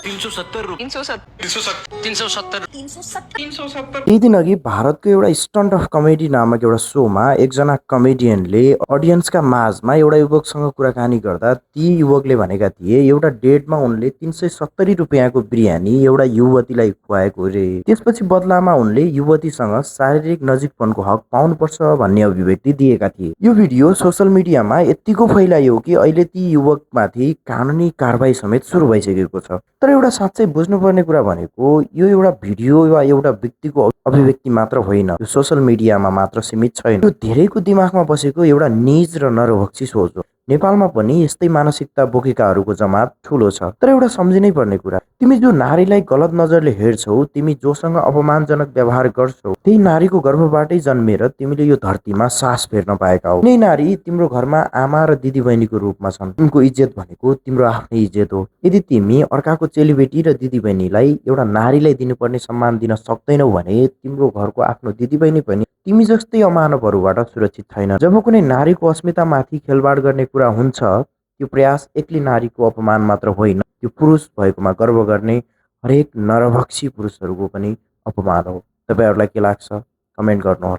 केही दिन अघि भारतको एउटा स्टन्ट अफ कमेडी नामक एउटा सोमा एकजना कमेडियनले अडियन्सका माझमा एउटा युवकसँग कुराकानी गर्दा ती युवकले भनेका थिए एउटा डेटमा उनले 370 रुपियाँको बिरयानी एउटा युवतीलाई खुवाएको रे। त्यसपछि बदलामा उनले युवतीसँग शारीरिक नजिकपनको हक पाउनुपर्छ भन्ने अभिव्यक्ति दिएका थिए। यो भिडियो सोशल मिडियामा यतिको फैलायो कि अहिले ती युवकमाथि कानुनी कारबाही समेत सुरु भइसकेको छ। तर एउटा साँच्चै बुझ्नुपर्ने कुरा भनेको यो एउटा भिडियो वा एउटा व्यक्तिको अभिव्यक्ति मात्र होइन, यो सोशल मिडियामा मात्र सीमित छैन। यो धेरैको दिमागमा बसेको एउटा निज र नरभक्षी सोच हो। नेपालमा पनि यस्तै मानसिकता बोकेकाहरूको जमात ठुलो छ। तर एउटा सम्झिनै पर्ने कुरा, तिमी जो नारीलाई गलत नजरले हेर्छौ, तिमी जोसँग अपमानजनक व्यवहार गर्छौ, त्यही नारीको गर्भबाटै जन्मेर तिमीले यो धरतीमा सास फेर्न पाएका हौ। कुनै नारी तिम्रो घरमा आमा र दिदीबहिनीको रूपमा छन्। तिम्रो इज्जत भनेको तिम्रो आफ्नै इज्जत हो। यदि तिमी अर्काको चेलीबेटी र दिदीबहिनीलाई एउटा नारीलाई दिनुपर्ने सम्मान दिन सक्दैनौ भने तिम्रो घरको आफ्नो दिदीबहिनी पनि तिमी जस्तै अमानवहरूबाट सुरक्षित छैन। जब कुनै नारीको अस्मितामाथि खेलवाड गर्ने कुरा हुन्छ, त्यो प्रयास एक्लै नारीको अपमान मात्र होइन, त्यो पुरुष भएकोमा गर्व गर्ने हरेक नरभक्षी पुरुषहरूको पनि अपमान हो। तपाईहरुलाई के लाग्छ? कमेन्ट गर्नुहोला।